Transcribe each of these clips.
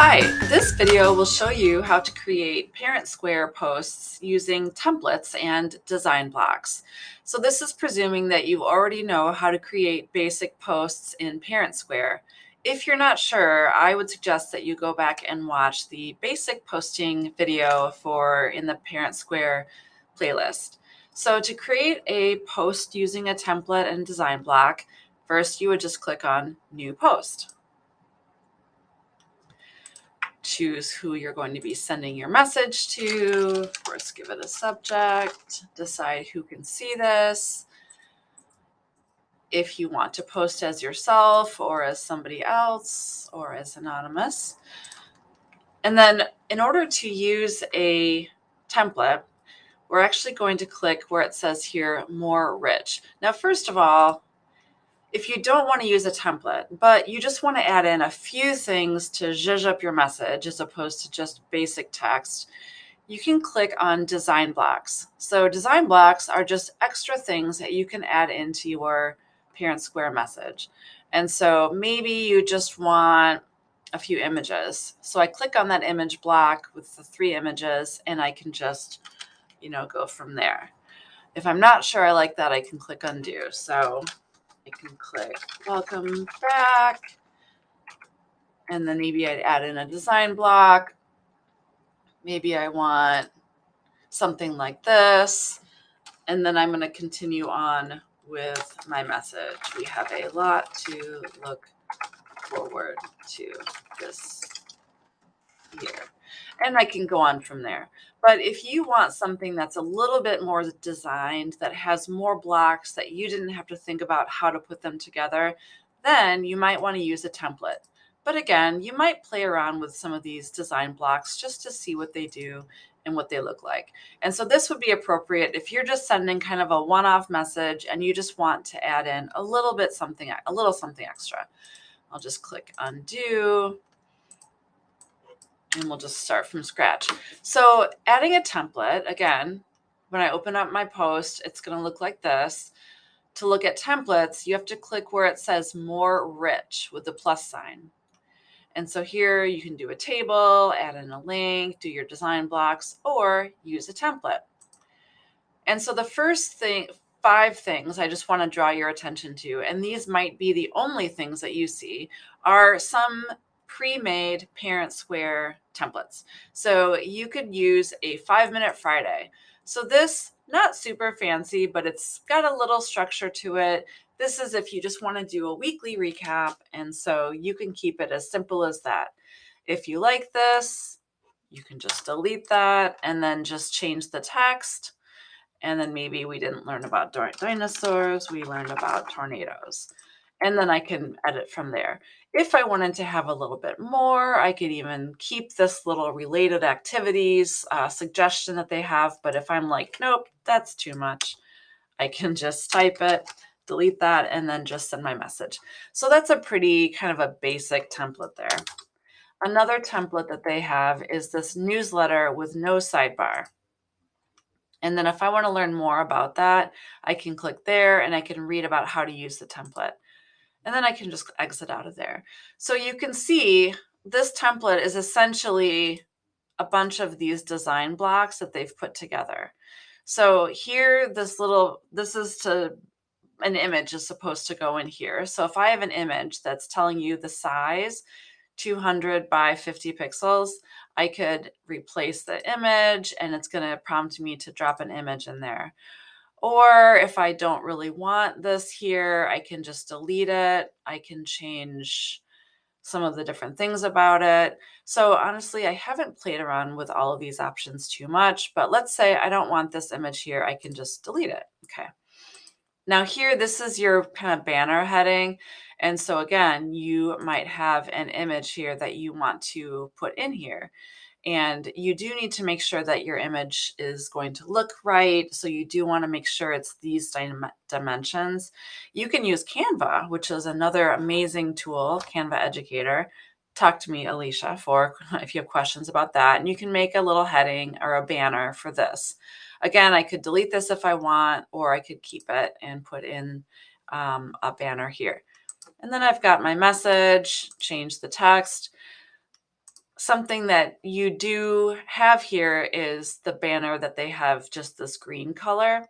Hi, this video will show you how to create ParentSquare posts using templates and design blocks. So this is presuming that you already know how to create basic posts in ParentSquare. If you're not sure, I would suggest that you go back and watch the basic posting video in the ParentSquare playlist. So to create a post using a template and design block, first you would just click on New Post. Choose who you're going to be sending your message to. Of course, give it a subject, decide who can see this. If you want to post as yourself or as somebody else or as anonymous. And then in order to use a template, we're actually going to click where it says here, More Rich. Now, first of all, if you don't want to use a template, but you just want to add in a few things to zhuzh up your message as opposed to just basic text, you can click on design blocks. So design blocks are just extra things that you can add into your ParentSquare message. And so maybe you just want a few images. So I click on that image block with the 3 images and I can just, go from there. If I'm not sure I like that, I can click undo. So I can click welcome back, and then maybe I'd add in a design block. Maybe I want something like this, and then I'm going to continue on with my message. We have a lot to look forward to this year. And I can go on from there. But if you want something that's a little bit more designed, that has more blocks, that you didn't have to think about how to put them together, then you might want to use a template. But again, you might play around with some of these design blocks just to see what they do and what they look like. And so this would be appropriate if you're just sending kind of a one-off message and you just want to add in a little something extra. I'll just click undo. And we'll just start from scratch. So adding a template, again, when I open up my post, it's going to look like this. To look at templates, you have to click where it says More Rich with the plus sign. And so here you can do a table, add in a link, do your design blocks, or use a template. And so the first 5 things I just want to draw your attention to, and these might be the only things that you see, are some pre-made ParentSquare templates. So you could use a 5-minute Friday. So this, not super fancy, but it's got a little structure to it. This is if you just want to do a weekly recap, and so you can keep it as simple as that. If you like this, you can just delete that and then just change the text. And then maybe we didn't learn about dinosaurs, we learned about tornadoes. And then I can edit from there. If I wanted to have a little bit more, I could even keep this little related activities suggestion that they have. But if I'm like, nope, that's too much, I can just type it, delete that, and then just send my message. So that's a pretty kind of a basic template there. Another template that they have is this newsletter with no sidebar. And then if I want to learn more about that, I can click there and I can read about how to use the template. And then I can just exit out of there. So you can see this template is essentially a bunch of these design blocks that they've put together. So here, an image is supposed to go in here. So if I have an image that's telling you the size, 200 by 50 pixels, I could replace the image and it's going to prompt me to drop an image in there. Or if I don't really want this here, I can just delete it. I can change some of the different things about it. So honestly, I haven't played around with all of these options too much, but let's say I don't want this image here. I can just delete it. Okay. Now here, this is your kind of banner heading. And so again, you might have an image here that you want to put in here. And you do need to make sure that your image is going to look right. So you do want to make sure it's these dimensions. You can use Canva, which is another amazing tool, Canva Educator. Talk to me, Alicia, if you have questions about that. And you can make a little heading or a banner for this. Again, I could delete this if I want, or I could keep it and put in a banner here. And then I've got my message, change the text. something that you do have here is the banner that they have just this green color.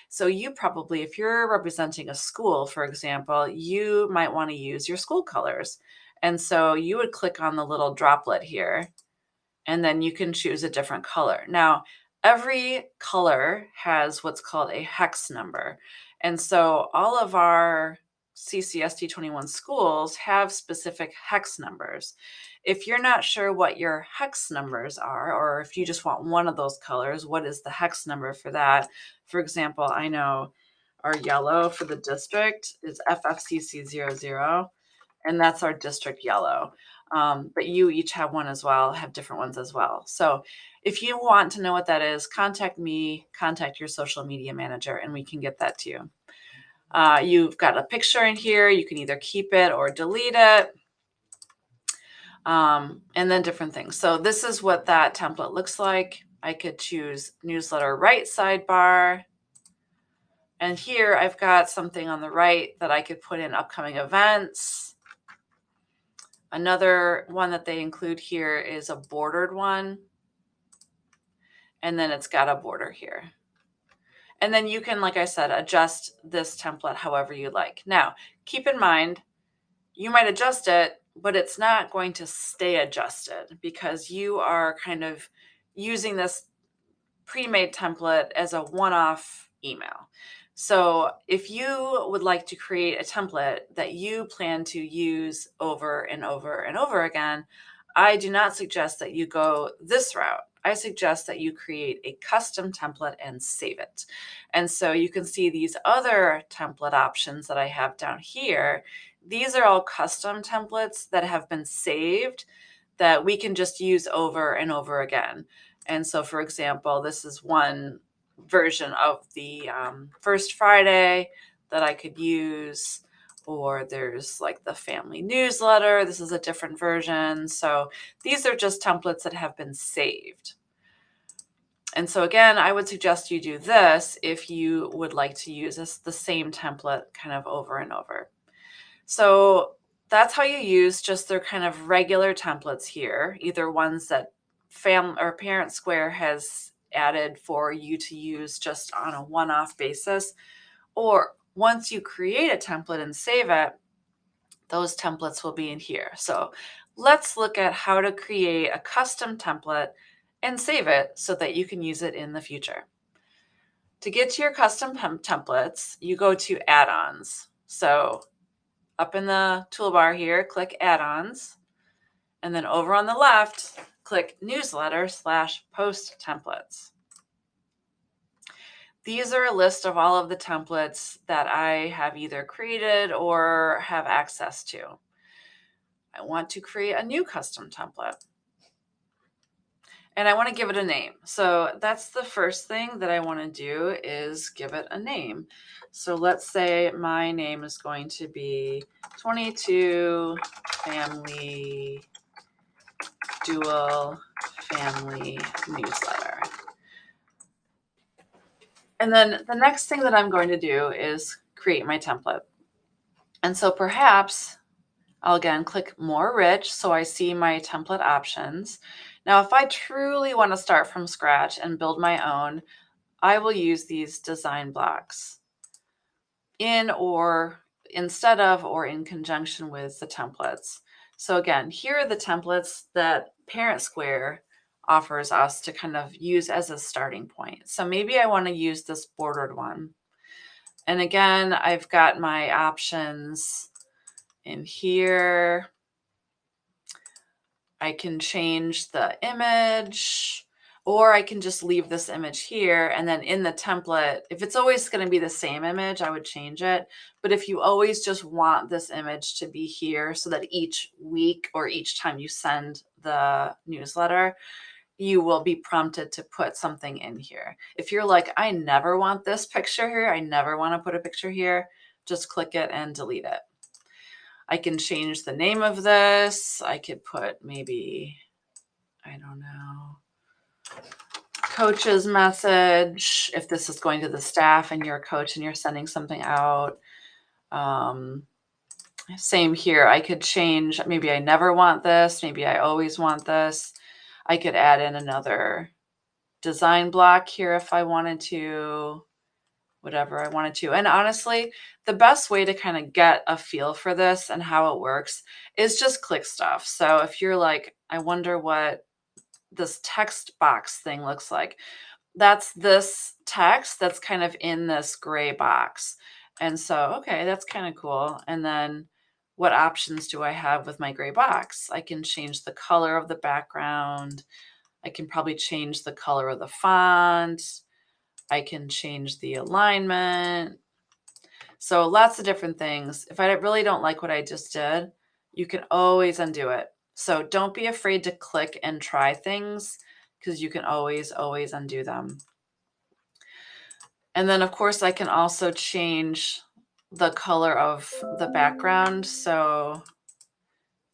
So you probably, if you're representing a school, for example, you might want to use your school colors. And so you would click on the little droplet here, and then you can choose a different color. Now, every color has what's called a hex number. And so all of our CCSD 21 schools have specific hex numbers. If you're not sure what your hex numbers are, or if you just want one of those colors, what is the hex number for that? For example, I know our yellow for the district is FFCC00, and that's our district yellow. But you each have one as well, have different ones as well. So if you want to know what that is, contact me, contact your social media manager, and we can get that to you. You've got a picture in here. You can either keep it or delete it. And then different things. So this is what that template looks like. I could choose newsletter right sidebar. And here I've got something on the right that I could put in upcoming events. Another one that they include here is a bordered one. And then it's got a border here. And then you can, like I said, adjust this template however you like. Now, keep in mind, you might adjust it, but it's not going to stay adjusted because you are kind of using this pre-made template as a one-off email. So if you would like to create a template that you plan to use over and over and over again, I do not suggest that you go this route. I suggest that you create a custom template and save it. And so you can see these other template options that I have down here. These are all custom templates that have been saved that we can just use over and over again. And so, for example, this is one version of the first Friday that I could use, or there's like the family newsletter. This is a different version. So these are just templates that have been saved. And so again, I would suggest you do this if you would like to use the same template kind of over and over. So that's how you use just their kind of regular templates here, either ones that ParentSquare has added for you to use just on a one-off basis, or once you create a template and save it, those templates will be in here. So let's look at how to create a custom template and save it so that you can use it in the future. To get to your custom templates, you go to add-ons. So up in the toolbar here, click add-ons. And then over on the left, click newsletter/post templates. These are a list of all of the templates that I have either created or have access to. I want to create a new custom template. And I want to give it a name. So that's the first thing that I want to do is give it a name. So let's say my name is going to be 22 Family Dual Family Newsletter. And then the next thing that I'm going to do is create my template. And so perhaps I'll again click more rich so I see my template options. Now, if I truly want to start from scratch and build my own, I will use these design blocks instead of or in conjunction with the templates. So again, here are the templates that ParentSquare offers us to kind of use as a starting point. So maybe I want to use this bordered one. And again, I've got my options in here. I can change the image, or I can just leave this image here. And then in the template, if it's always going to be the same image, I would change it. But if you always just want this image to be here so that each week or each time you send the newsletter, you will be prompted to put something in here. If you're like, I never want this picture here, I never want to put a picture here, just click it and delete it. I can change the name of this. I could put maybe, I don't know, coach's message, if this is going to the staff and you're a coach and you're sending something out. Same here. I could change, maybe I never want this, maybe I always want this. I could add in another design block here if I wanted to, whatever I wanted to. And honestly, the best way to kind of get a feel for this and how it works is just click stuff. So if you're like, I wonder what this text box thing looks like, that's this text that's kind of in this gray box. And so, okay, that's kind of cool. And then what options do I have with my gray box? I can change the color of the background. I can probably change the color of the font. I can change the alignment. So lots of different things. If I really don't like what I just did, you can always undo it. So don't be afraid to click and try things because you can always undo them. And then of course I can also change the color of the background. So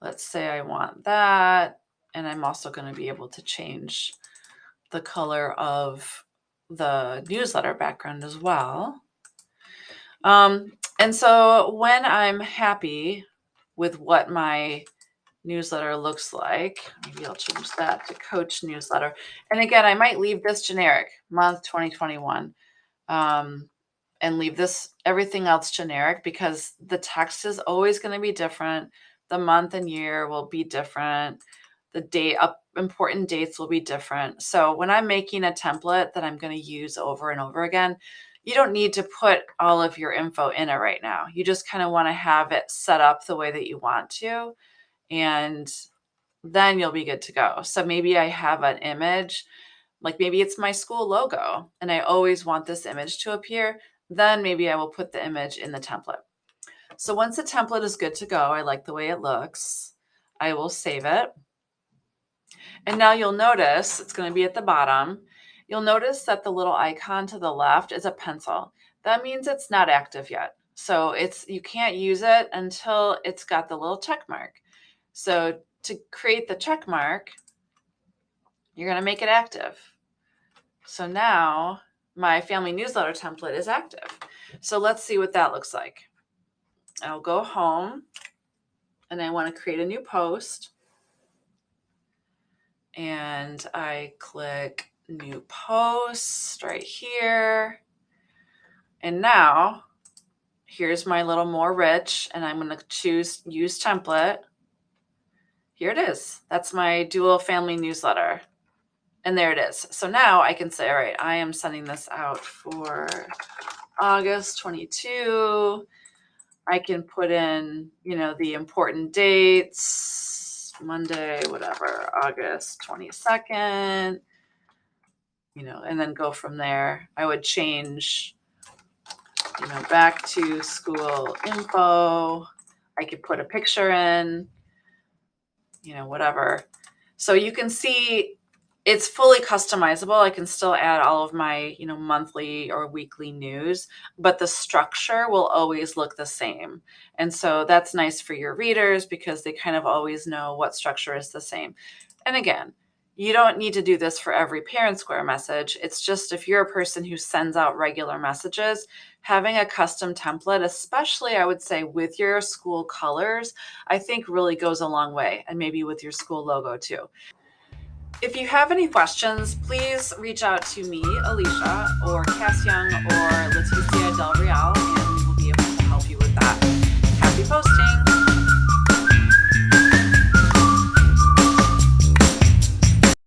let's say I want that. And I'm also going to be able to change the color of the newsletter background as well. And so when I'm happy with what my newsletter looks like, maybe I'll change that to coach newsletter. And again, I might leave this generic, month 2021, and leave this everything else generic because the text is always going to be different. The month and year will be different. The date, important dates will be different. So when I'm making a template that I'm going to use over and over again, you don't need to put all of your info in it right now. You just kind of want to have it set up the way that you want to, and then you'll be good to go. So maybe I have an image, like maybe it's my school logo, and I always want this image to appear. Then maybe I will put the image in the template. So once the template is good to go, I like the way it looks, I will save it. And now you'll notice it's going to be at the bottom. You'll notice that the little icon to the left is a pencil. That means it's not active yet. So you can't use it until it's got the little check mark. So to create the check mark, you're going to make it active. So now my family newsletter template is active. So let's see what that looks like. I'll go home and I want to create a new post. And I click new post right here. And now here's my little more rich, and I'm going to choose use template. Here it is. That's my dual family newsletter. And there it is. So now I can say, all right, I am sending this out for August 22. I can put in, the important dates, Monday, whatever, August 22nd, and then go from there. I would change, back to school info. I could put a picture in, whatever. So you can see it's fully customizable. I can still add all of my, monthly or weekly news, but the structure will always look the same. And so that's nice for your readers because they kind of always know what structure is the same. And again, you don't need to do this for every ParentSquare message. It's just if you're a person who sends out regular messages, having a custom template, especially I would say with your school colors, I think really goes a long way, and maybe with your school logo too. If you have any questions, please reach out to me, Alicia, or Cass Young, or Leticia Del Real,